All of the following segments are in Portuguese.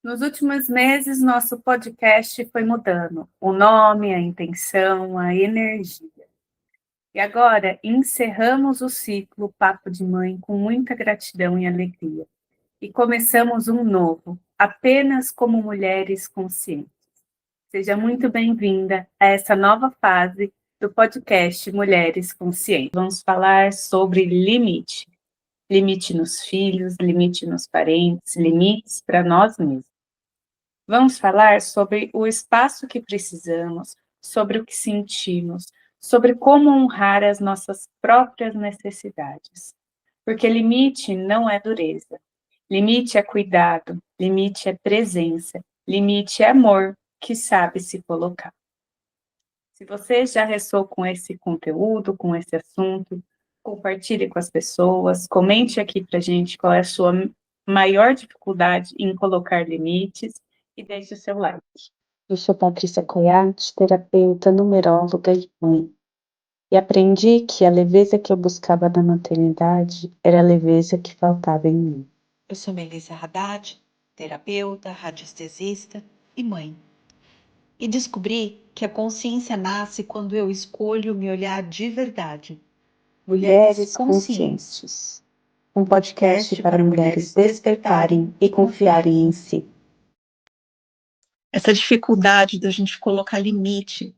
Nos últimos meses, nosso podcast foi mudando o nome, a intenção, a energia. E agora encerramos o ciclo Papo de Mãe com muita gratidão e alegria. E começamos um novo, apenas como mulheres conscientes. Seja muito bem-vinda a essa nova fase do podcast Mulheres Conscientes. Vamos falar sobre limite. Limite nos filhos, limite nos parentes, limites para nós mesmos. Vamos falar sobre o espaço que precisamos, sobre o que sentimos, sobre como honrar as nossas próprias necessidades. Porque limite não é dureza. Limite é cuidado, limite é presença, limite é amor que sabe se colocar. Se você já ressoou com esse conteúdo, com esse assunto, compartilhe com as pessoas, comente aqui pra gente qual é a sua maior dificuldade em colocar limites e deixe o seu like. Eu sou Patrícia Coiate, terapeuta, numeróloga e mãe. E aprendi que a leveza que eu buscava na maternidade era a leveza que faltava em mim. Eu sou Melissa Haddad, terapeuta, radiestesista e mãe. E descobri que a consciência nasce quando eu escolho me olhar de verdade. Mulheres Conscientes. Um podcast para mulheres despertarem e confiarem em si. Essa dificuldade da gente colocar limite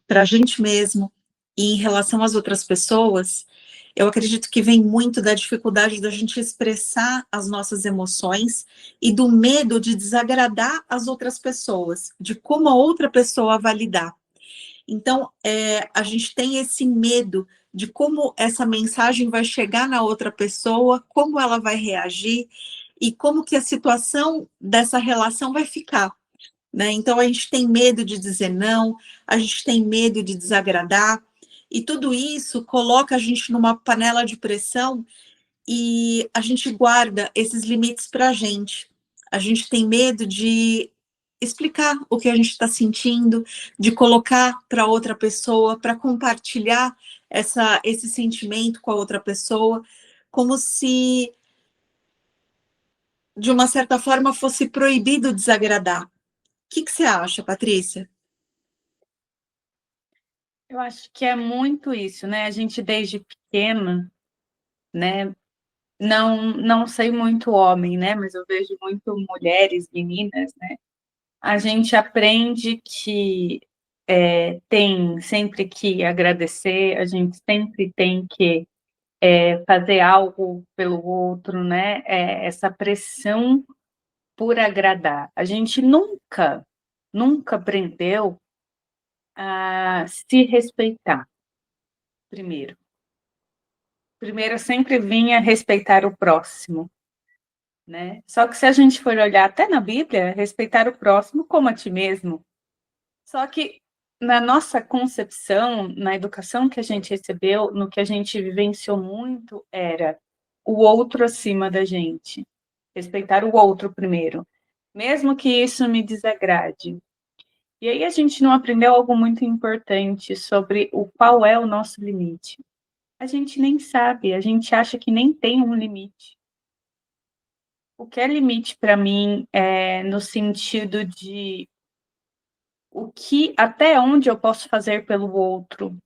para a gente mesmo e em relação às outras pessoas, eu acredito que vem muito da dificuldade da gente expressar as nossas emoções e do medo de desagradar as outras pessoas, de como a outra pessoa vai lidar. Então, a gente tem esse medo de como essa mensagem vai chegar na outra pessoa, como ela vai reagir e como que a situação dessa relação vai ficar, né? Então, a gente tem medo de dizer não, a gente tem medo de desagradar, e tudo isso coloca a gente numa panela de pressão e a gente guarda esses limites para a gente. A gente tem medo de explicar o que a gente está sentindo, de colocar para outra pessoa, para compartilhar esse sentimento com a outra pessoa, como se, de uma certa forma, fosse proibido desagradar. O que você acha, Patrícia? Eu acho que é muito isso, né? A gente desde pequena, né? Não sei muito homem, né? Mas eu vejo muito mulheres, meninas, né? A gente aprende que tem sempre que agradecer, a gente sempre tem que fazer algo pelo outro, né? Essa pressão por agradar. A gente nunca aprendeu a se respeitar, primeiro. Primeiro sempre vinha respeitar o próximo, né? Só que se a gente for olhar até na Bíblia, respeitar o próximo como a ti mesmo. Só que na nossa concepção, na educação que a gente recebeu, no que a gente vivenciou muito, era o outro acima da gente. Respeitar o outro primeiro, mesmo que isso me desagrade. E aí a gente não aprendeu algo muito importante sobre o qual é o nosso limite. A gente nem sabe, a gente acha que nem tem um limite. O que é limite para mim é no sentido de até onde eu posso fazer pelo outro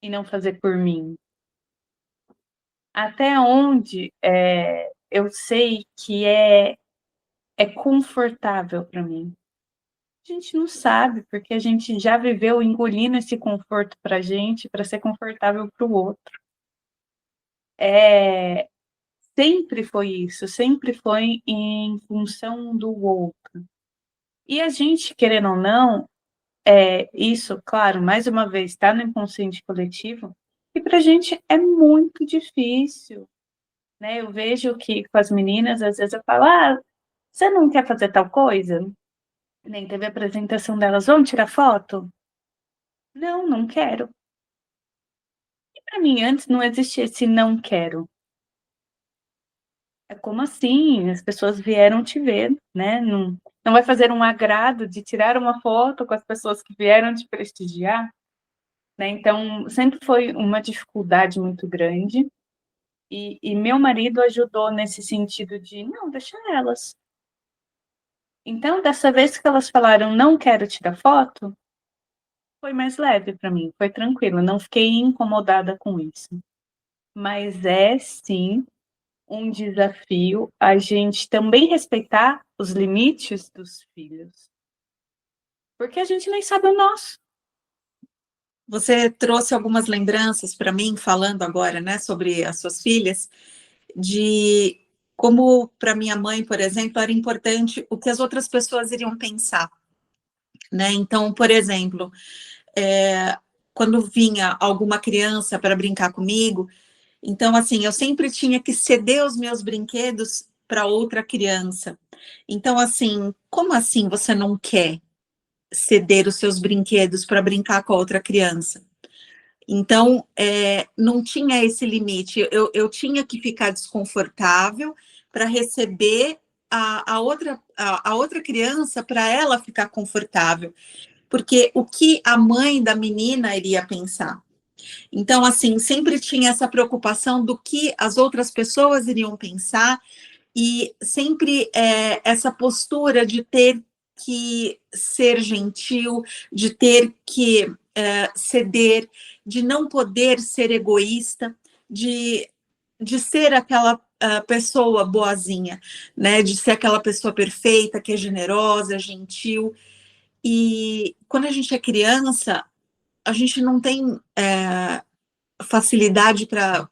e não fazer por mim. Até onde eu sei que é confortável para mim. A gente não sabe, porque a gente já viveu engolindo esse conforto para a gente, para ser confortável para o outro. Sempre foi isso, sempre foi em função do outro. E a gente, querendo ou não, isso, claro, mais uma vez, está no inconsciente coletivo, e para a gente é muito difícil, né? Eu vejo que com as meninas, às vezes eu falo, você não quer fazer tal coisa? Nem teve a apresentação delas, vamos tirar foto? Não quero. E para mim, antes não existia esse não quero. É como assim? As pessoas vieram te ver, né? Não vai fazer um agrado de tirar uma foto com as pessoas que vieram te prestigiar, né? Então, sempre foi uma dificuldade muito grande. E meu marido ajudou nesse sentido de, não, deixa elas. Então, dessa vez que elas falaram: "Não quero tirar foto", foi mais leve para mim, foi tranquilo, não fiquei incomodada com isso. Mas é sim um desafio a gente também respeitar os limites dos filhos, porque a gente nem sabe o nosso. Você trouxe algumas lembranças para mim, falando agora, né, sobre as suas filhas, de como para minha mãe, por exemplo, era importante o que as outras pessoas iriam pensar, né? Então, por exemplo, quando vinha alguma criança para brincar comigo, então, assim, eu sempre tinha que ceder os meus brinquedos para outra criança. Então, assim, como assim você não quer ceder os seus brinquedos para brincar com a outra criança? Então, não tinha esse limite. Eu tinha que ficar desconfortável para receber a outra criança, para ela ficar confortável. Porque o que a mãe da menina iria pensar? Então, assim, sempre tinha essa preocupação do que as outras pessoas iriam pensar e sempre essa postura de ter que ser gentil, de ter que ceder, de não poder ser egoísta, de ser aquela pessoa boazinha, né? De ser aquela pessoa perfeita, que é generosa, gentil. E quando a gente é criança, a gente não tem facilidade para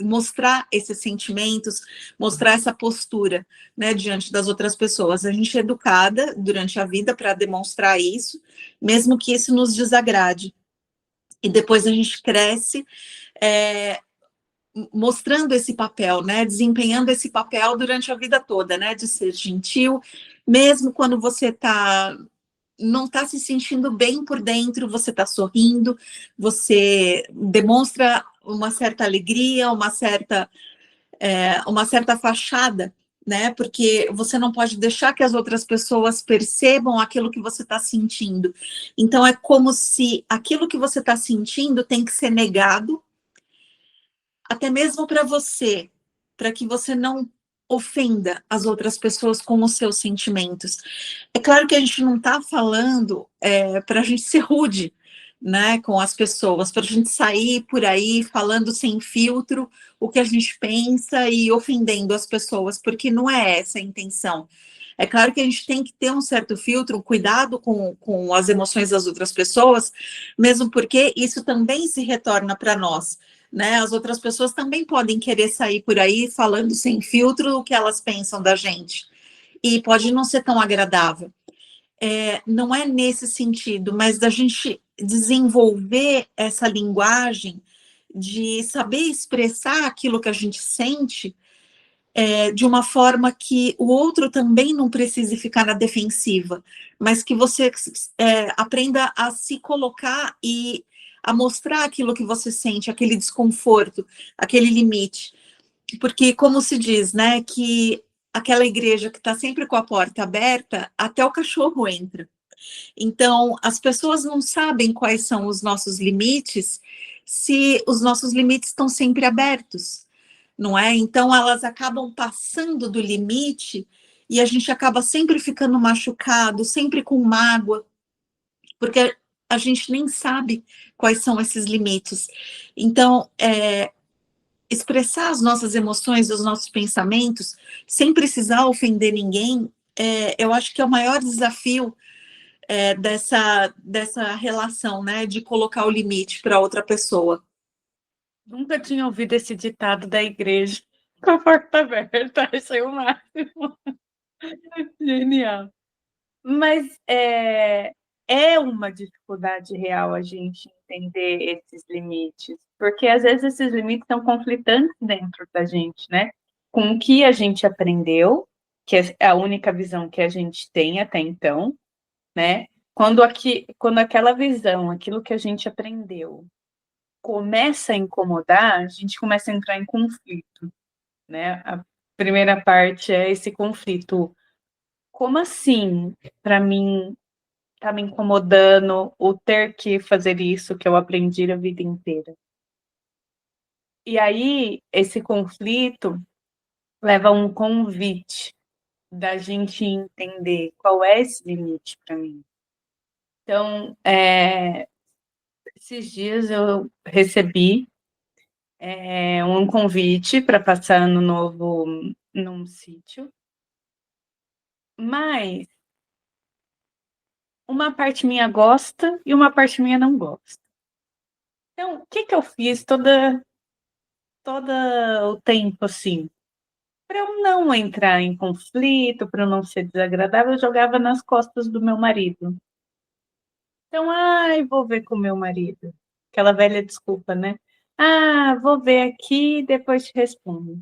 mostrar esses sentimentos, mostrar essa postura, né, diante das outras pessoas. A gente é educada durante a vida para demonstrar isso, mesmo que isso nos desagrade. E depois a gente cresce mostrando esse papel, né, desempenhando esse papel durante a vida toda, né, de ser gentil, mesmo quando você não está se sentindo bem por dentro, você está sorrindo, você demonstra uma certa alegria, uma certa fachada, né? Porque você não pode deixar que as outras pessoas percebam aquilo que você está sentindo. Então, é como se aquilo que você está sentindo tem que ser negado, até mesmo para você, para que você não ofenda as outras pessoas com os seus sentimentos. É claro que a gente não está falando para a gente ser rude, né, com as pessoas, para a gente sair por aí falando sem filtro o que a gente pensa e ofendendo as pessoas, porque não é essa a intenção. É claro que a gente tem que ter um certo filtro, um cuidado com as emoções das outras pessoas, mesmo porque isso também se retorna para nós, né? As outras pessoas também podem querer sair por aí falando sem filtro o que elas pensam da gente. E pode não ser tão agradável. Não é nesse sentido, mas da gente desenvolver essa linguagem de saber expressar aquilo que a gente sente de uma forma que o outro também não precise ficar na defensiva, mas que você aprenda a se colocar e a mostrar aquilo que você sente, aquele desconforto, aquele limite. Porque, como se diz, né, que aquela igreja que está sempre com a porta aberta, até o cachorro entra. Então, as pessoas não sabem quais são os nossos limites se os nossos limites estão sempre abertos, não é? Então, elas acabam passando do limite e a gente acaba sempre ficando machucado, sempre com mágoa, porque a gente nem sabe quais são esses limites. Então, expressar as nossas emoções, os nossos pensamentos, sem precisar ofender ninguém, eu acho que é o maior desafio dessa relação, né, de colocar o limite para outra pessoa. Nunca tinha ouvido esse ditado da igreja com a porta aberta, achei o máximo. Genial. Mas é uma dificuldade real a gente entender esses limites, porque às vezes esses limites estão conflitantes dentro da gente, né? Com o que a gente aprendeu, que é a única visão que a gente tem até então, né? Quando aquela visão, aquilo que a gente aprendeu, começa a incomodar, a gente começa a entrar em conflito, né? A primeira parte é esse conflito. Como assim, para mim, tá me incomodando o ter que fazer isso que eu aprendi a vida inteira? E aí, esse conflito leva a um convite, da gente entender qual é esse limite para mim. Então, esses dias eu recebi um convite para passar ano novo num sítio, mas uma parte minha gosta e uma parte minha não gosta. Então, o que que eu fiz toda o tempo, assim? Para eu não entrar em conflito, para eu não ser desagradável, eu jogava nas costas do meu marido. Então, ai, vou ver com o meu marido. Aquela velha desculpa, né? Ah, vou ver aqui e depois te respondo.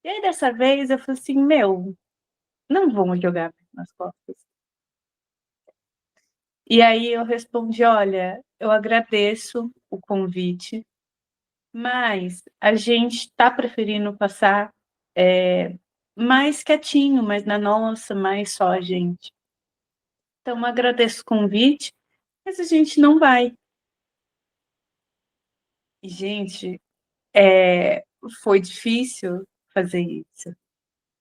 E aí, dessa vez, eu falei assim, meu, não vamos jogar nas costas. E aí eu respondi, olha, eu agradeço o convite, mas a gente está preferindo passar mais quietinho, mais na nossa, mais só a gente. Então, agradeço o convite, mas a gente não vai. E, gente, foi difícil fazer isso.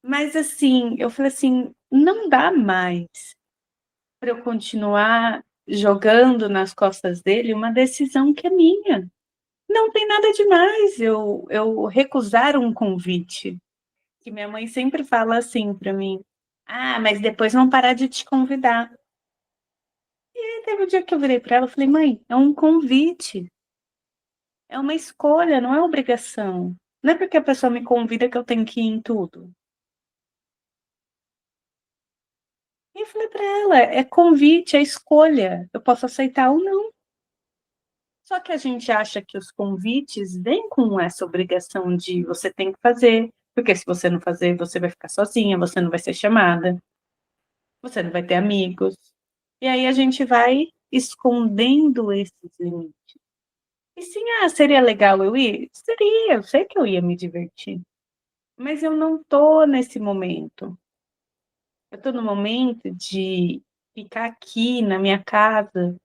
Mas, assim, eu falei assim, não dá mais para eu continuar jogando nas costas dele uma decisão que é minha. Não tem nada demais eu recusar um convite. Que minha mãe sempre fala assim para mim: "Ah, mas depois vão parar de te convidar". E aí teve um dia que eu virei para ela e falei: "Mãe, é um convite, é uma escolha, não é obrigação. Não é porque a pessoa me convida que eu tenho que ir em tudo". E eu falei para ela: "É convite, é escolha, eu posso aceitar ou não". Só que a gente acha que os convites vêm com essa obrigação de você tem que fazer, porque se você não fazer, você vai ficar sozinha, você não vai ser chamada, você não vai ter amigos. E aí a gente vai escondendo esses limites. E sim, seria legal eu ir? Seria, eu sei que eu ia me divertir. Mas eu não tô nesse momento. Eu tô no momento de ficar aqui na minha casa,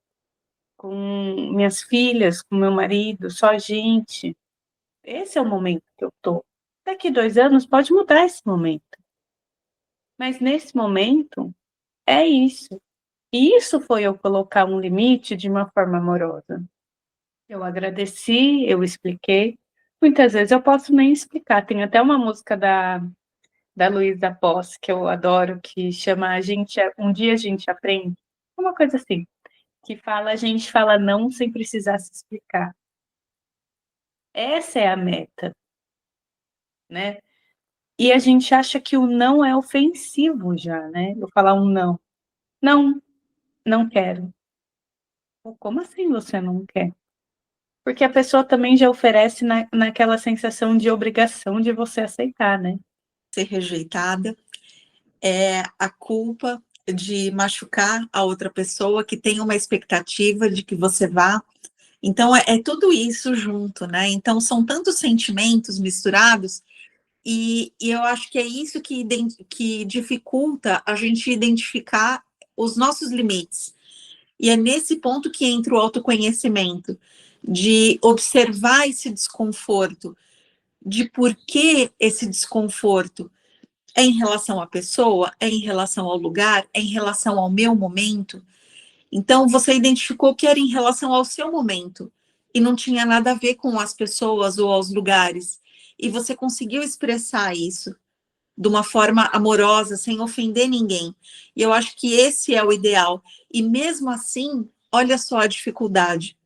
com minhas filhas, com meu marido, só a gente. Esse é o momento que eu tô. Daqui 2 anos pode mudar esse momento, mas nesse momento é isso. E isso foi eu colocar um limite de uma forma amorosa. Eu agradeci, eu expliquei. Muitas vezes eu posso nem explicar. Tem até uma música da Luísa Posse que eu adoro, que chama Um Dia a Gente Aprende. Uma coisa assim, que fala, a gente fala não sem precisar se explicar. Essa é a meta, né? E a gente acha que o não é ofensivo já, né? Eu falar um não. Não, não quero. Pô, como assim você não quer? Porque a pessoa também já oferece naquela sensação de obrigação de você aceitar, né? Ser rejeitada é a culpa de machucar a outra pessoa que tem uma expectativa de que você vá. Então, é tudo isso junto, né? Então, são tantos sentimentos misturados e eu acho que é isso que dificulta a gente identificar os nossos limites. E é nesse ponto que entra o autoconhecimento, de observar esse desconforto, de por que esse desconforto é em relação à pessoa, é em relação ao lugar, é em relação ao meu momento. Então, você identificou que era em relação ao seu momento e não tinha nada a ver com as pessoas ou aos lugares. E você conseguiu expressar isso de uma forma amorosa, sem ofender ninguém. E eu acho que esse é o ideal. E mesmo assim, olha só a dificuldade,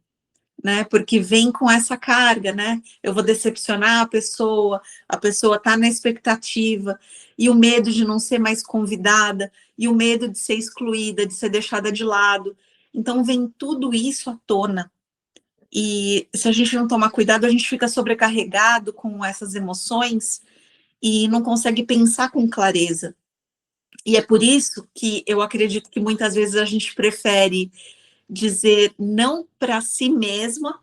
né? Porque vem com essa carga, né? Eu vou decepcionar a pessoa está na expectativa, e o medo de não ser mais convidada, e o medo de ser excluída, de ser deixada de lado. Então vem tudo isso à tona. E se a gente não tomar cuidado, a gente fica sobrecarregado com essas emoções e não consegue pensar com clareza. E é por isso que eu acredito que muitas vezes a gente prefere dizer não para si mesma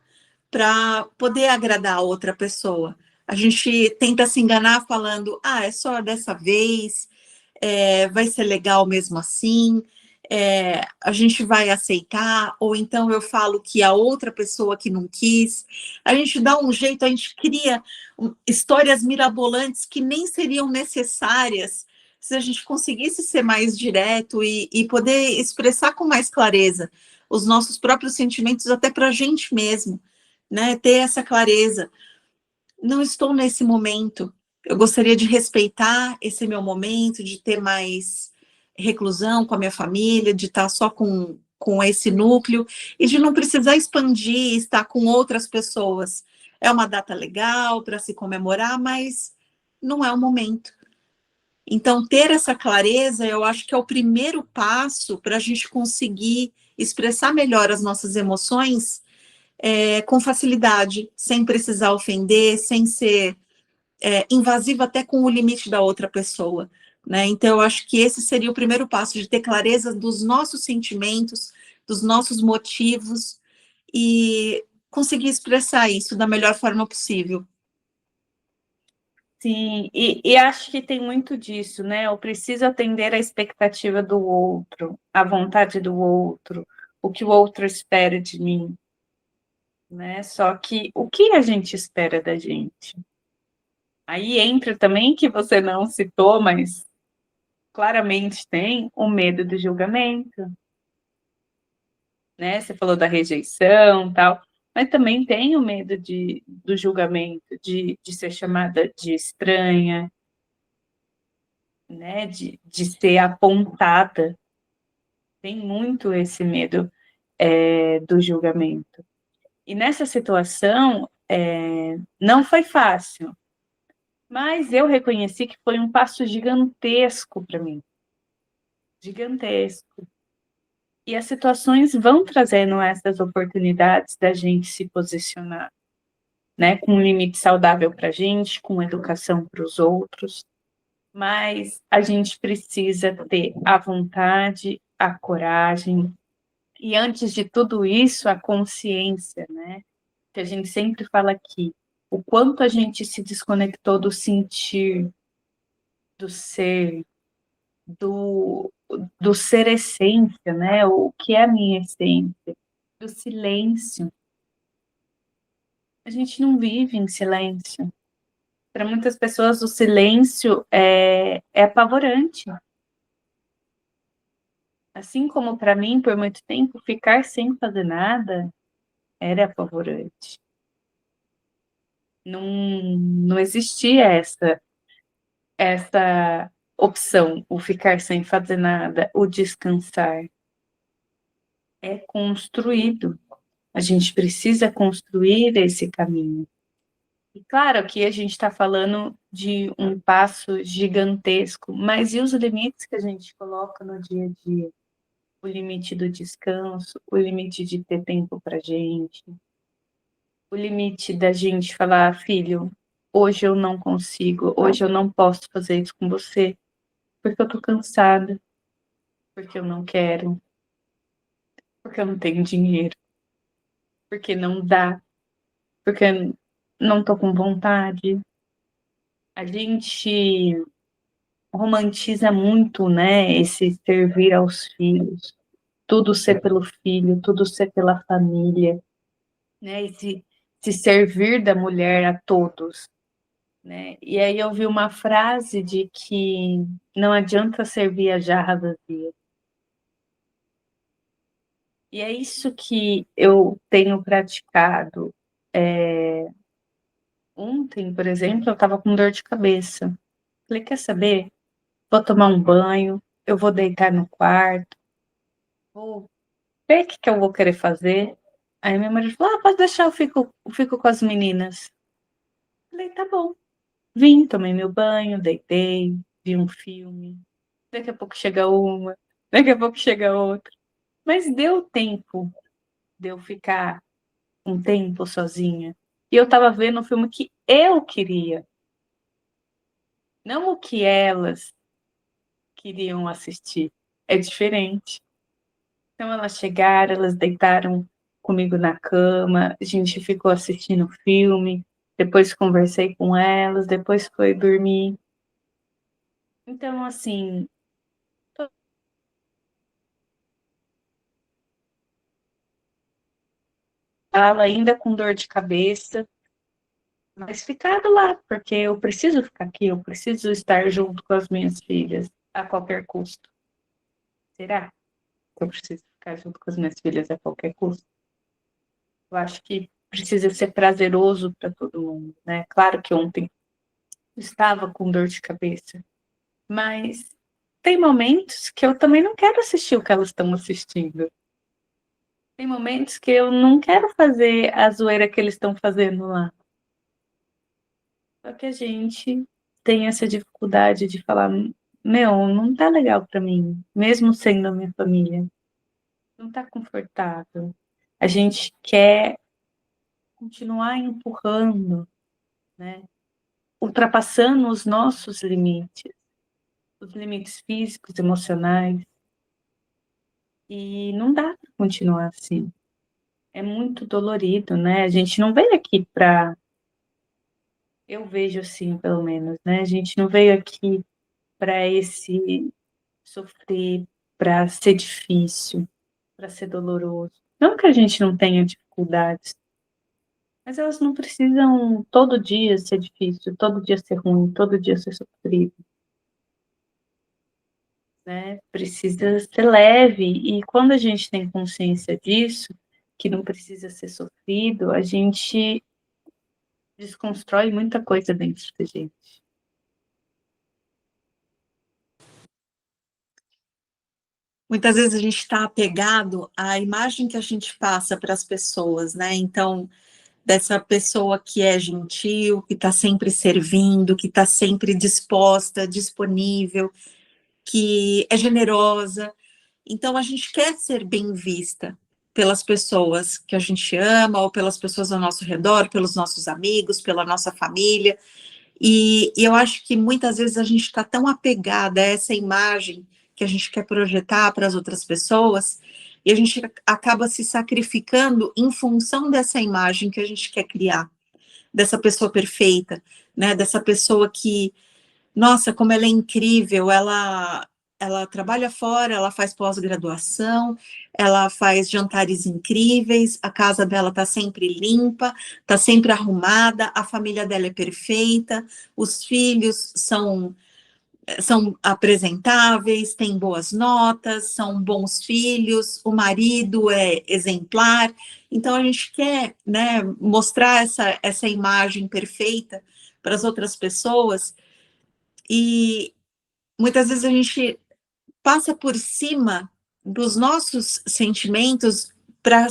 para poder agradar a outra pessoa. A gente tenta se enganar falando, é só dessa vez, vai ser legal mesmo assim, a gente vai aceitar, ou então eu falo que a outra pessoa que não quis. A gente dá um jeito, a gente cria histórias mirabolantes que nem seriam necessárias se a gente conseguisse ser mais direto e poder expressar com mais clareza os nossos próprios sentimentos, até para a gente mesmo, né? Ter essa clareza. Não estou nesse momento. Eu gostaria de respeitar esse meu momento, de ter mais reclusão com a minha família, de estar só com esse núcleo e de não precisar expandir, estar com outras pessoas. É uma data legal para se comemorar, mas não é o momento. Então, ter essa clareza, eu acho que é o primeiro passo para a gente conseguir expressar melhor as nossas emoções com facilidade, sem precisar ofender, sem ser invasivo até com o limite da outra pessoa. Né? Então, eu acho que esse seria o primeiro passo, de ter clareza dos nossos sentimentos, dos nossos motivos e conseguir expressar isso da melhor forma possível. Sim, e acho que tem muito disso, né? Eu preciso atender a expectativa do outro, a vontade do outro, o que o outro espera de mim, né? Só que o que a gente espera da gente? Aí entra também, que você não citou, mas claramente tem o medo do julgamento, né? Você falou da rejeição, tal, mas também tem o medo do julgamento, de ser chamada de estranha, né? De ser apontada. Tem muito esse medo do julgamento. E nessa situação, não foi fácil, mas eu reconheci que foi um passo gigantesco para mim, gigantesco. E as situações vão trazendo essas oportunidades da gente se posicionar, né, com um limite saudável para a gente, com educação para os outros, mas a gente precisa ter a vontade, a coragem e, antes de tudo isso, a consciência, né, que a gente sempre fala aqui, o quanto a gente se desconectou do sentir, do ser, do, do ser essência, né, o que é a minha essência, do silêncio. A gente não vive em silêncio. Para muitas pessoas, o silêncio é apavorante. Assim como para mim, por muito tempo, ficar sem fazer nada era apavorante. Não existia essa opção, o ficar sem fazer nada, o descansar. É construído. A gente precisa construir esse caminho. E claro que a gente está falando de um passo gigantesco, mas e os limites que a gente coloca no dia a dia? O limite do descanso, o limite de ter tempo para gente, o limite da gente falar, filho, hoje eu não consigo, hoje eu não posso fazer isso com você, porque eu tô cansada, porque eu não quero, porque eu não tenho dinheiro, porque não dá, porque eu não tô com vontade. A gente romantiza muito, né, esse servir aos filhos, tudo ser pelo filho, tudo ser pela família, né, esse se servir da mulher a todos, né? E aí eu vi uma frase de que não adianta servir a jarra vazia. E é isso que eu tenho praticado. Ontem, por exemplo, eu estava com dor de cabeça. Falei, quer saber? Vou tomar um banho, eu vou deitar no quarto, vou ver o que eu vou querer fazer. Aí meu marido falou, pode deixar, eu fico com as meninas. Falei, tá bom. Vim, tomei meu banho, deitei, vi um filme. Daqui a pouco chega uma, daqui a pouco chega outra. Mas deu tempo de eu ficar um tempo sozinha. E eu estava vendo um filme que eu queria, não o que elas queriam assistir. É diferente. Então elas chegaram, elas deitaram comigo na cama, a gente ficou assistindo o filme, depois conversei com elas, depois foi dormir. Então, assim, ela ainda com dor de cabeça, mas ficado lá, porque eu preciso ficar aqui, eu preciso estar junto com as minhas filhas a qualquer custo. Será que eu preciso ficar junto com as minhas filhas a qualquer custo? Eu acho que precisa ser prazeroso para todo mundo, né? Claro que ontem estava com dor de cabeça, mas tem momentos que eu também não quero assistir o que elas estão assistindo. Tem momentos que eu não quero fazer a zoeira que eles estão fazendo lá. Só que a gente tem essa dificuldade de falar, meu, não tá legal para mim, mesmo sendo a minha família. Não tá confortável. A gente quer continuar empurrando, né? Ultrapassando os limites físicos, emocionais, e não dá para continuar assim. É muito dolorido, né? A gente não veio aqui para, eu vejo assim, pelo menos, né? A gente não veio aqui para esse sofrer, para ser difícil, para ser doloroso. Não que a gente não tenha dificuldades, mas elas não precisam todo dia ser difícil, todo dia ser ruim, todo dia ser sofrido, né? Precisa ser leve. E quando a gente tem consciência disso, que não precisa ser sofrido, a gente desconstrói muita coisa dentro da gente. Muitas vezes a gente está apegado à imagem que a gente passa para as pessoas, né? Então, dessa pessoa que é gentil, que está sempre servindo, que está sempre disposta, disponível, que é generosa. Então, a gente quer ser bem vista pelas pessoas que a gente ama, ou pelas pessoas ao nosso redor, pelos nossos amigos, pela nossa família. E eu acho que muitas vezes a gente está tão apegada a essa imagem que a gente quer projetar para as outras pessoas, e a gente acaba se sacrificando em função dessa imagem que a gente quer criar, dessa pessoa perfeita, né? Dessa pessoa que, nossa, como ela é incrível, ela trabalha fora, ela faz pós-graduação, ela faz jantares incríveis, a casa dela está sempre limpa, está sempre arrumada, a família dela é perfeita, os filhos são apresentáveis, têm boas notas, são bons filhos, o marido é exemplar. Então, a gente quer, né, mostrar essa imagem perfeita para as outras pessoas, e muitas vezes a gente passa por cima dos nossos sentimentos para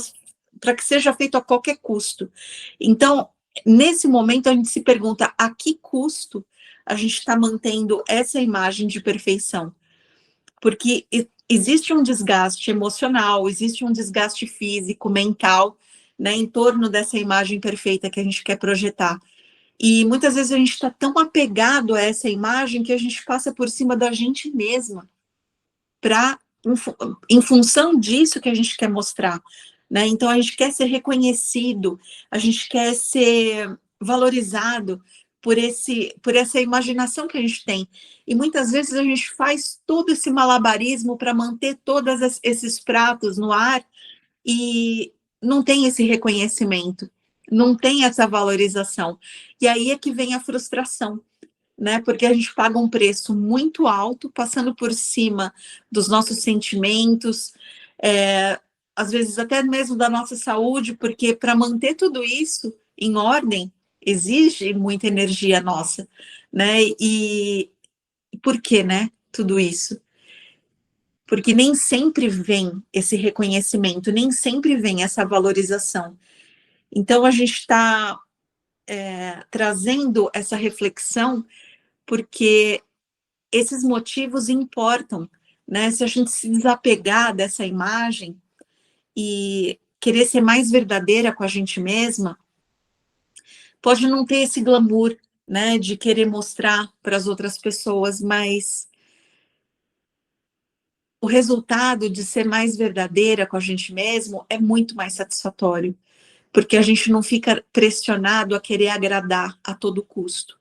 que seja feito a qualquer custo. Então, nesse momento, a gente se pergunta a que custo a gente está mantendo essa imagem de perfeição. Porque existe um desgaste emocional, existe um desgaste físico, mental, né, em torno dessa imagem perfeita que a gente quer projetar. E muitas vezes a gente está tão apegado a essa imagem que a gente passa por cima da gente mesma para em função disso que a gente quer mostrar, né? Então a gente quer ser reconhecido, a gente quer ser valorizado por essa imaginação que a gente tem. E muitas vezes a gente faz todo esse malabarismo para manter todos esses pratos no ar e não tem esse reconhecimento, não tem essa valorização. E aí é que vem a frustração, né? Porque a gente paga um preço muito alto, passando por cima dos nossos sentimentos, às vezes até mesmo da nossa saúde, porque para manter tudo isso em ordem exige muita energia nossa, né? E por que, né? Tudo isso? Porque nem sempre vem esse reconhecimento, nem sempre vem essa valorização. Então a gente está trazendo essa reflexão porque esses motivos importam, né? Se a gente se desapegar dessa imagem e querer ser mais verdadeira com a gente mesma, pode não ter esse glamour, né, de querer mostrar para as outras pessoas, mas o resultado de ser mais verdadeira com a gente mesmo é muito mais satisfatório, porque a gente não fica pressionado a querer agradar a todo custo.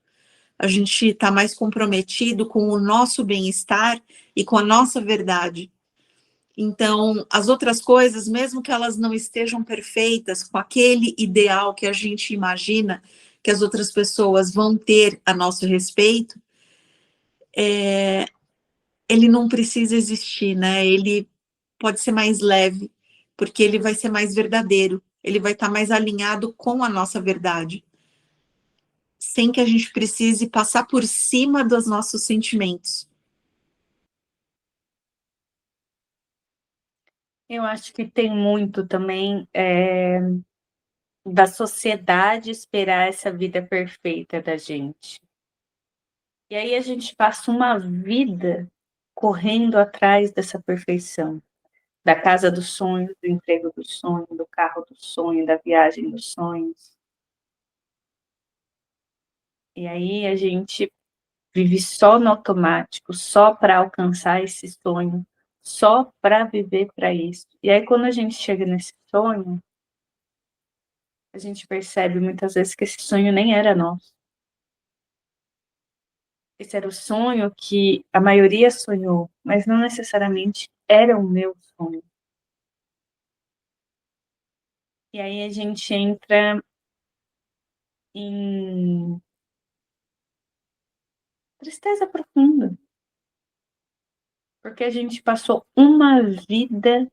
A gente está mais comprometido com o nosso bem-estar e com a nossa verdade. Então, as outras coisas, mesmo que elas não estejam perfeitas, com aquele ideal que a gente imagina que as outras pessoas vão ter a nosso respeito, ele não precisa existir, né? Ele pode ser mais leve, porque ele vai ser mais verdadeiro, ele vai estar mais alinhado com a nossa verdade, sem que a gente precise passar por cima dos nossos sentimentos. Eu acho que tem muito também da sociedade esperar essa vida perfeita da gente. E aí a gente passa uma vida correndo atrás dessa perfeição. Da casa dos sonhos, do emprego do sonho, do carro do sonho, da viagem dos sonhos. E aí a gente vive só no automático, só para alcançar esse sonho, só para viver para isso. E aí quando a gente chega nesse sonho, a gente percebe muitas vezes que esse sonho nem era nosso. Esse era o sonho que a maioria sonhou, mas não necessariamente era o meu sonho. E aí a gente entra em tristeza profunda. Porque a gente passou uma vida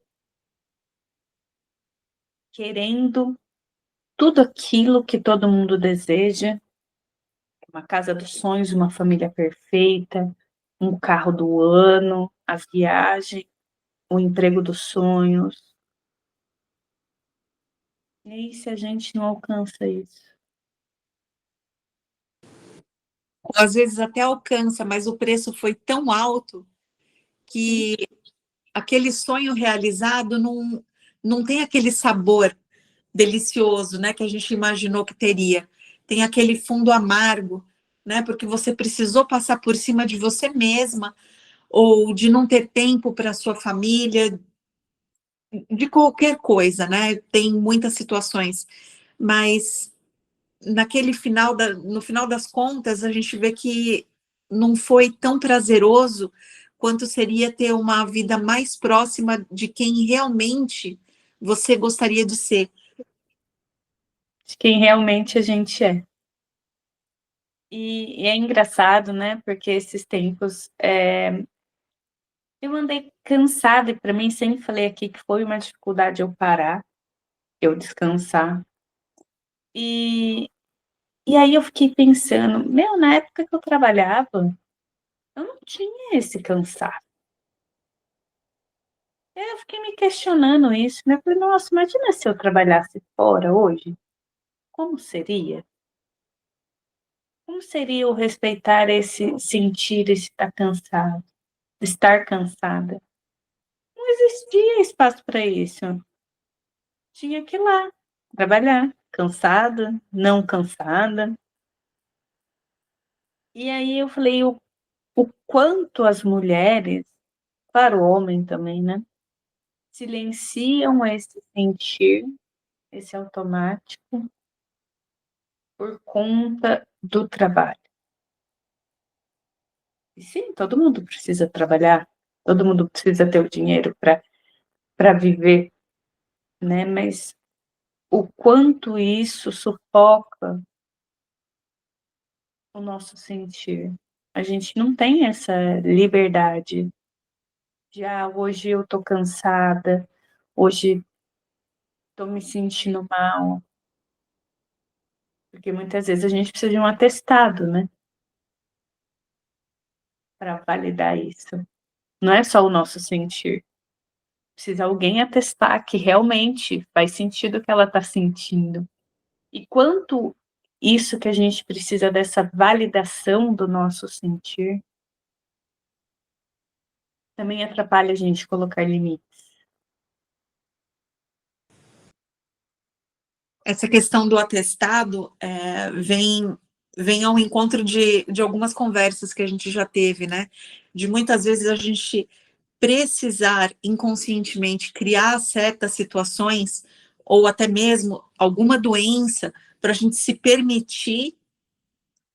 querendo tudo aquilo que todo mundo deseja, uma casa dos sonhos, uma família perfeita, um carro do ano, a viagem, o emprego dos sonhos. E aí, se a gente não alcança isso? Às vezes até alcança, mas o preço foi tão alto que aquele sonho realizado não tem aquele sabor delicioso, né, que a gente imaginou que teria. Tem aquele fundo amargo, né, porque você precisou passar por cima de você mesma, ou de não ter tempo para sua família, de qualquer coisa, né? Tem muitas situações, mas no final das contas, a gente vê que não foi tão prazeroso quanto seria ter uma vida mais próxima de quem realmente você gostaria de ser. De quem realmente a gente é. E é engraçado, né? Porque esses tempos eu andei cansada, e para mim sempre falei aqui que foi uma dificuldade eu parar, eu descansar. E aí eu fiquei pensando, na época que eu trabalhava, eu não tinha esse cansaço. Eu fiquei me questionando isso, né? Falei, nossa, imagina se eu trabalhasse fora hoje, como seria? Como seria eu respeitar esse sentir, esse estar cansada? Não existia espaço para isso. Tinha que ir lá, trabalhar, cansada, não cansada. E aí eu falei o quanto as mulheres, para o homem também, né? Silenciam esse sentir, esse automático, por conta do trabalho. E sim, todo mundo precisa trabalhar, todo mundo precisa ter o dinheiro para viver, né? Mas o quanto isso sufoca o nosso sentir. A gente não tem essa liberdade de, hoje eu tô cansada, hoje tô me sentindo mal. Porque muitas vezes a gente precisa de um atestado, né? Para validar isso. Não é só o nosso sentir. Precisa alguém atestar que realmente faz sentido o que ela está sentindo. E quanto isso que a gente precisa dessa validação do nosso sentir também atrapalha a gente colocar limites. Essa questão do atestado vem ao encontro de algumas conversas que a gente já teve, né? De muitas vezes a gente precisar inconscientemente criar certas situações ou até mesmo alguma doença para a gente se permitir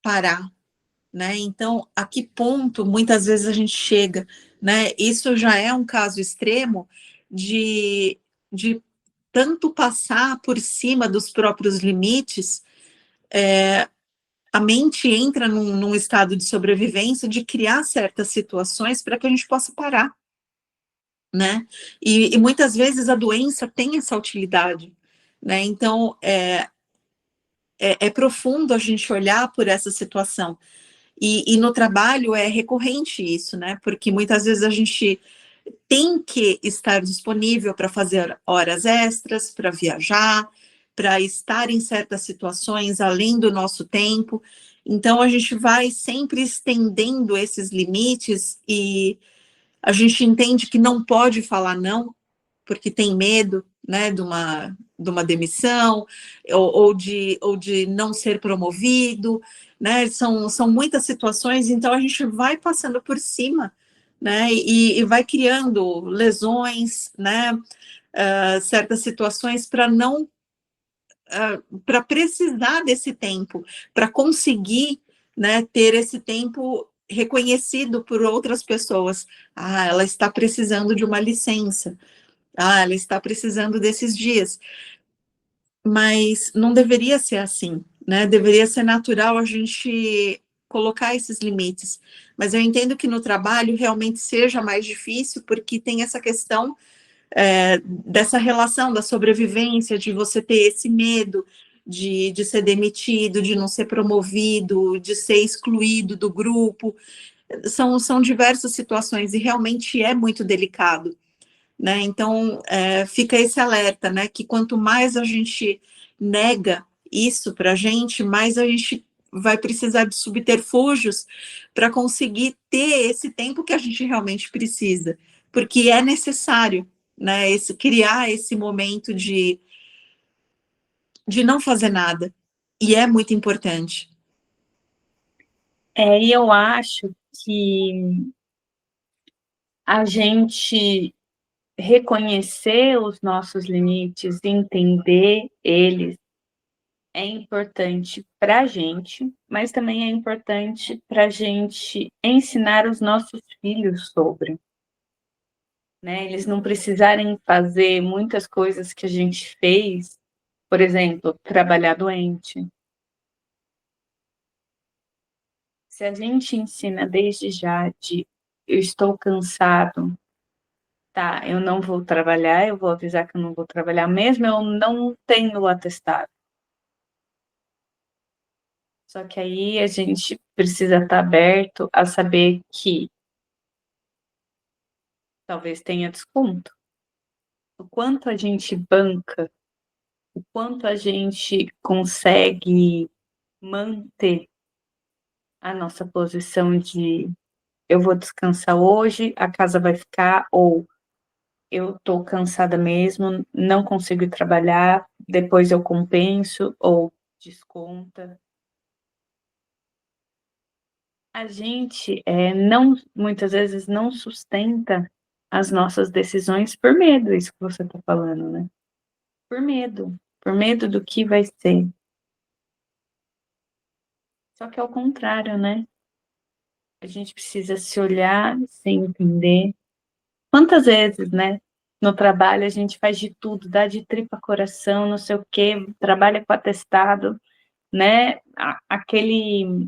parar, né? Então, a que ponto muitas vezes a gente chega, né? Isso já é um caso extremo de tanto passar por cima dos próprios limites a mente entra num estado de sobrevivência, de criar certas situações para que a gente possa parar, né? E muitas vezes a doença tem essa utilidade, né? Então, é profundo a gente olhar por essa situação. E no trabalho é recorrente isso, né? Porque muitas vezes a gente tem que estar disponível para fazer horas extras, para viajar, para estar em certas situações além do nosso tempo. Então, a gente vai sempre estendendo esses limites e a gente entende que não pode falar não, porque tem medo, né, de uma demissão, ou de não ser promovido, né, são muitas situações, então a gente vai passando por cima, né, e vai criando lesões, né, certas situações para não, para precisar desse tempo, para conseguir, né, ter esse tempo reconhecido por outras pessoas. Ah, ela está precisando de uma licença. Ah, ela está precisando desses dias. Mas não deveria ser assim, né? Deveria ser natural a gente colocar esses limites. Mas eu entendo que no trabalho realmente seja mais difícil, porque tem essa questão dessa relação da sobrevivência, de você ter esse medo de ser demitido, de não ser promovido, de ser excluído do grupo. São diversas situações e realmente é muito delicado, né? Então, fica esse alerta, né? Que quanto mais a gente nega isso para a gente, mais a gente vai precisar de subterfúgios para conseguir ter esse tempo que a gente realmente precisa, porque é necessário, né? Criar esse momento de não fazer nada, e é muito importante. E eu acho que a gente reconhecer os nossos limites, entender eles, é importante para a gente, mas também é importante para a gente ensinar os nossos filhos sobre, né? Eles não precisarem fazer muitas coisas que a gente fez, por exemplo, trabalhar doente. Se a gente ensina desde já de eu estou cansado, tá, eu não vou trabalhar, eu vou avisar que eu não vou trabalhar, mesmo eu não tendo o atestado. Só que aí a gente precisa estar aberto a saber que talvez tenha desconto. O quanto a gente banca, o quanto a gente consegue manter a nossa posição de eu vou descansar hoje, a casa vai ficar, ou eu estou cansada mesmo, não consigo ir trabalhar, depois eu compenso ou desconta. A gente não, muitas vezes não sustenta as nossas decisões por medo, isso que você está falando, né? Por medo do que vai ser. Só que é o contrário, né? A gente precisa se olhar, se entender. Quantas vezes, né? No trabalho a gente faz de tudo, dá de tripa coração, não sei o quê, trabalha com atestado, né? Aquela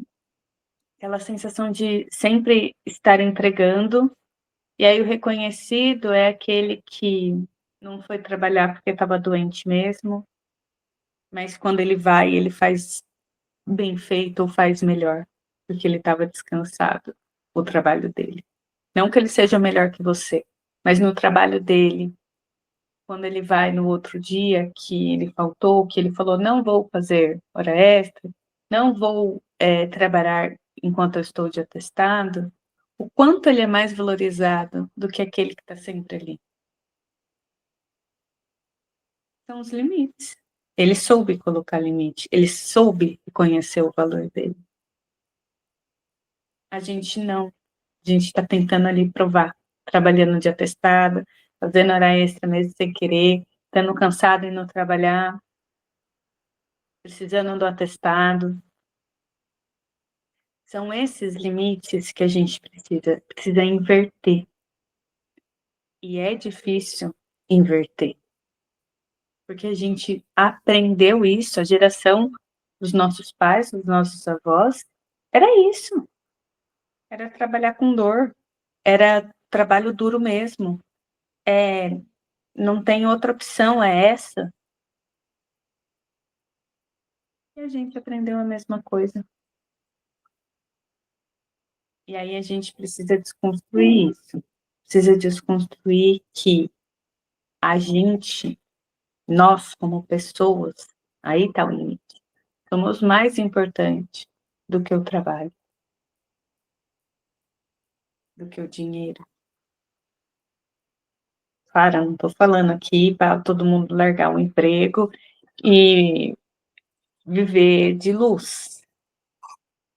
sensação de sempre estar entregando, e aí o reconhecido é aquele que não foi trabalhar porque estava doente mesmo, mas quando ele vai, ele faz bem feito ou faz melhor, porque ele estava descansado, o trabalho dele. Não que ele seja melhor que você, mas no trabalho dele, quando ele vai no outro dia que ele faltou, que ele falou, não vou fazer hora extra, não vou trabalhar enquanto eu estou de atestado, o quanto ele é mais valorizado do que aquele que está sempre ali. São os limites. Ele soube colocar limite, ele soube conhecer o valor dele. A gente não. A gente está tentando ali provar, trabalhando de atestado, fazendo hora extra mesmo sem querer, estando cansado e não trabalhar, precisando do atestado. São esses limites que a gente precisa inverter. E é difícil inverter. Porque a gente aprendeu isso, a geração dos nossos pais, dos nossos avós, era isso. Era trabalhar com dor, era trabalho duro mesmo. Não tem outra opção, é essa. E a gente aprendeu a mesma coisa. E aí a gente precisa desconstruir isso. Precisa desconstruir que a gente, nós como pessoas, aí está o limite. Somos mais importantes do que o trabalho, do que o dinheiro. Claro, não estou falando aqui para todo mundo largar o emprego e viver de luz,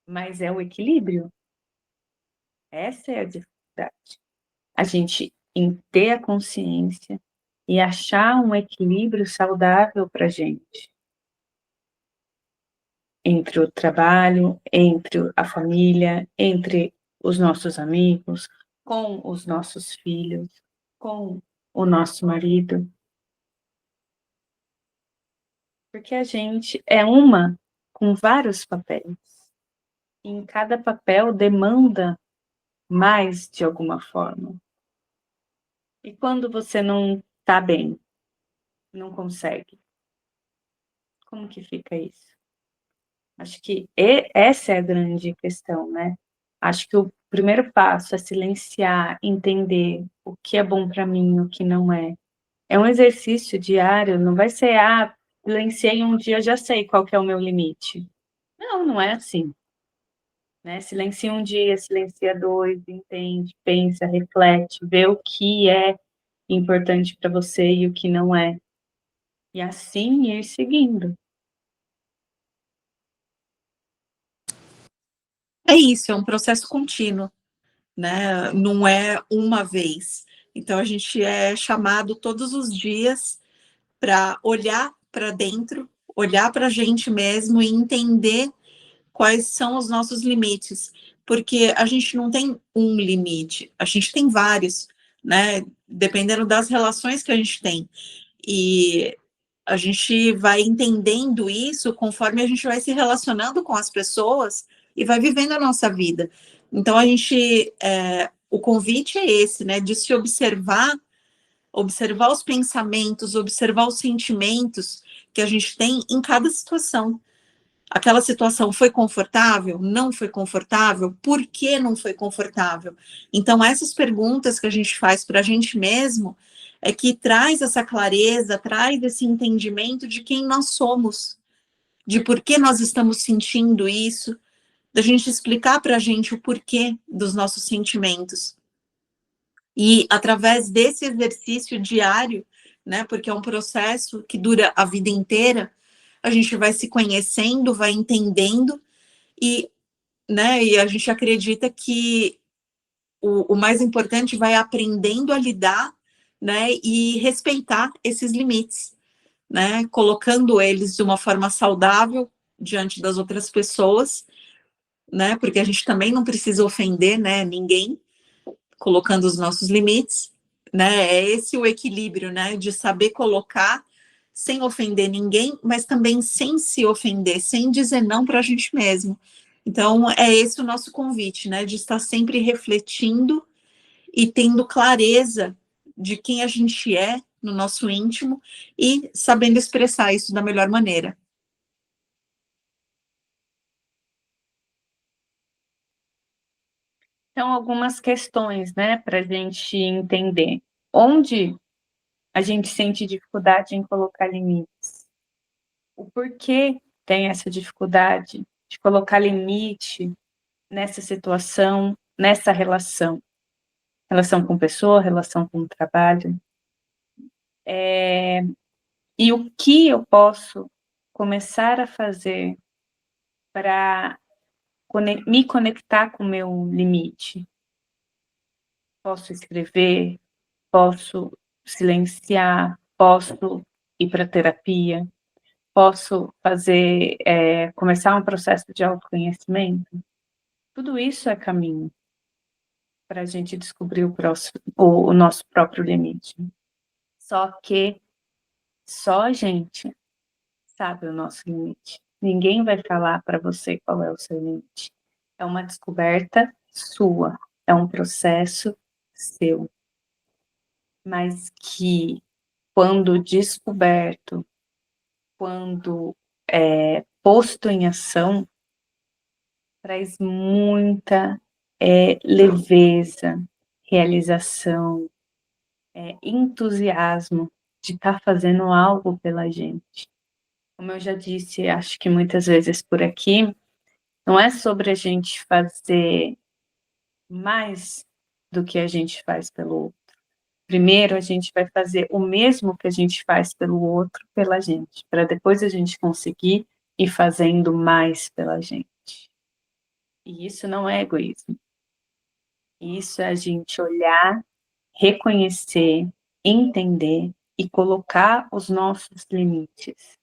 mas é o equilíbrio. Essa é a dificuldade. A gente ter a consciência e achar um equilíbrio saudável para a gente. Entre o trabalho, entre a família, entre os nossos amigos, com os nossos filhos, com o nosso marido. Porque a gente é uma com vários papéis. E em cada papel demanda mais de alguma forma. E quando você não está bem, não consegue, como que fica isso? Acho que essa é a grande questão, né? Acho que o primeiro passo é silenciar, entender o que é bom para mim, o que não é. É um exercício diário, não vai ser, silenciei um dia, já sei qual que é o meu limite. Não, não é assim. Né? Silencia um dia, silencia dois, entende, pensa, reflete, vê o que é importante para você e o que não é. E assim ir seguindo. É isso, é um processo contínuo, né? Não é uma vez. Então a gente é chamado todos os dias para olhar para dentro, olhar para a gente mesmo e entender quais são os nossos limites, porque a gente não tem um limite, a gente tem vários, né? Dependendo das relações que a gente tem. E a gente vai entendendo isso conforme a gente vai se relacionando com as pessoas e vai vivendo a nossa vida. Então a gente, o convite é esse, né? De se observar, observar os pensamentos, observar os sentimentos que a gente tem em cada situação. Aquela situação foi confortável? Não foi confortável? Por que não foi confortável? Então, essas perguntas que a gente faz para a gente mesmo é que traz essa clareza, traz esse entendimento de quem nós somos, de por que nós estamos sentindo isso, da gente explicar para a gente o porquê dos nossos sentimentos. E através desse exercício diário, né, porque é um processo que dura a vida inteira, a gente vai se conhecendo, vai entendendo e, né, e a gente acredita que o mais importante vai aprendendo a lidar, né, e respeitar esses limites, né, colocando eles de uma forma saudável diante das outras pessoas, né, porque a gente também não precisa ofender, né, ninguém, colocando os nossos limites, né, é esse o equilíbrio, né, de saber colocar sem ofender ninguém, mas também sem se ofender, sem dizer não para a gente mesmo. Então, é esse o nosso convite, né, de estar sempre refletindo e tendo clareza de quem a gente é no nosso íntimo e sabendo expressar isso da melhor maneira. Então, algumas questões, né, para a gente entender. Onde a gente sente dificuldade em colocar limites? O porquê tem essa dificuldade de colocar limite nessa situação, nessa relação? Relação com pessoa, relação com o trabalho. E o que eu posso começar a fazer para me conectar com o meu limite? Posso escrever, posso silenciar, posso ir para terapia, posso fazer, começar um processo de autoconhecimento. Tudo isso é caminho para a gente descobrir o nosso próprio limite. Só que só a gente sabe o nosso limite. Ninguém vai falar para você qual é o seu limite. É uma descoberta sua, é um processo seu. Mas que, quando descoberto, quando posto em ação, traz muita leveza, realização, entusiasmo de estar fazendo algo pela gente. Como eu já disse, acho que muitas vezes por aqui, não é sobre a gente fazer mais do que a gente faz pelo outro. Primeiro, a gente vai fazer o mesmo que a gente faz pelo outro, pela gente, para depois a gente conseguir ir fazendo mais pela gente. E isso não é egoísmo. Isso é a gente olhar, reconhecer, entender e colocar os nossos limites.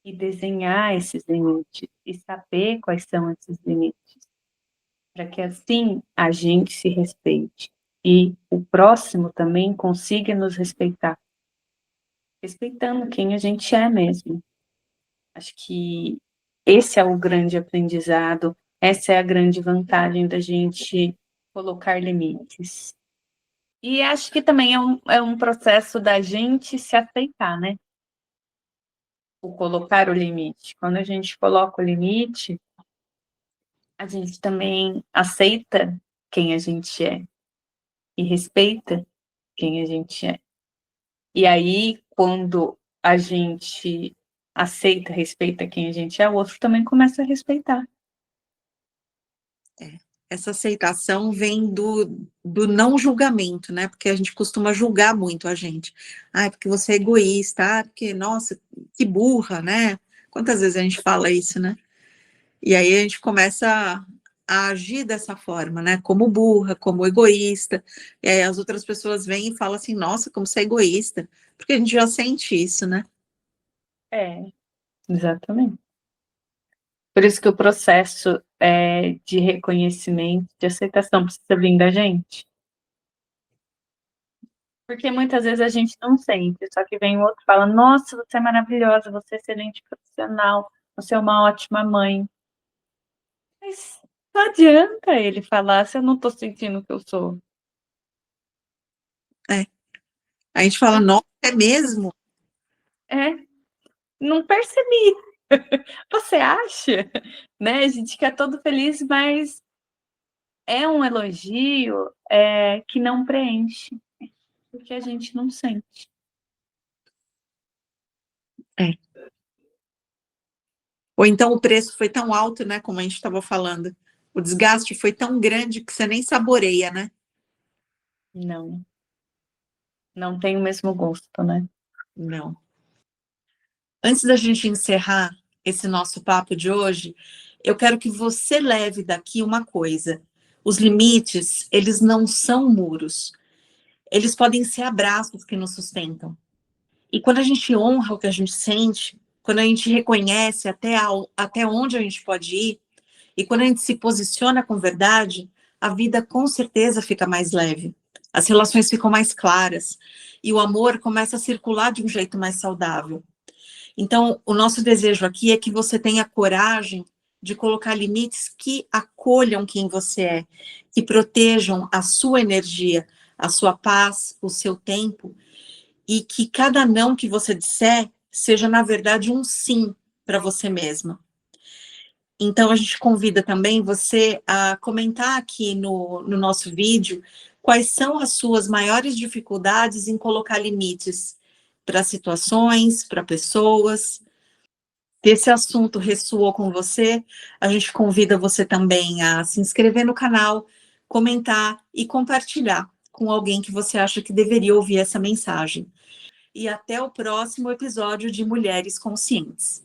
E desenhar esses limites e saber quais são esses limites. Para que assim a gente se respeite e o próximo também consiga nos respeitar. Respeitando quem a gente é mesmo. Acho que esse é o grande aprendizado, essa é a grande vantagem da gente colocar limites. E acho que também é um processo da gente se aceitar, né? O colocar o limite. Quando a gente coloca o limite, a gente também aceita quem a gente é e respeita quem a gente é. E aí, quando a gente aceita, respeita quem a gente é, o outro também começa a respeitar. Essa aceitação vem do não julgamento, né? Porque a gente costuma julgar muito a gente. Ah, porque você é egoísta, ah, porque, nossa, que burra, né? Quantas vezes a gente fala isso, né? E aí a gente começa a agir dessa forma, né? Como burra, como egoísta. E aí as outras pessoas vêm e falam assim, nossa, como você é egoísta. Porque a gente já sente isso, né? Exatamente. Por isso que o processo de reconhecimento, de aceitação precisa vir da gente. Porque muitas vezes a gente não sente, só que vem o outro e fala, nossa, você é maravilhosa, você é excelente profissional, você é uma ótima mãe. Mas não adianta ele falar se eu não estou sentindo o que eu sou. A gente fala, nossa, é mesmo? Não percebi. Você acha? Né? A gente quer todo feliz, mas é um elogio que não preenche, porque a gente não sente. Ou então o preço foi tão alto, né? Como a gente estava falando. O desgaste foi tão grande que você nem saboreia, né? Não tem o mesmo gosto, né? Não. Antes da gente encerrar esse nosso papo de hoje, eu quero que você leve daqui uma coisa. Os limites, eles não são muros. Eles podem ser abraços que nos sustentam. E quando a gente honra o que a gente sente, quando a gente reconhece até onde a gente pode ir, e quando a gente se posiciona com verdade, a vida com certeza fica mais leve. As relações ficam mais claras. E o amor começa a circular de um jeito mais saudável. Então, o nosso desejo aqui é que você tenha coragem de colocar limites que acolham quem você é, que protejam a sua energia, a sua paz, o seu tempo, e que cada não que você disser seja, na verdade, um sim para você mesma. Então, a gente convida também você a comentar aqui no nosso vídeo quais são as suas maiores dificuldades em colocar limites para situações, para pessoas. Se esse assunto ressoou com você, a gente convida você também a se inscrever no canal, comentar e compartilhar com alguém que você acha que deveria ouvir essa mensagem. E até o próximo episódio de Mulheres Conscientes.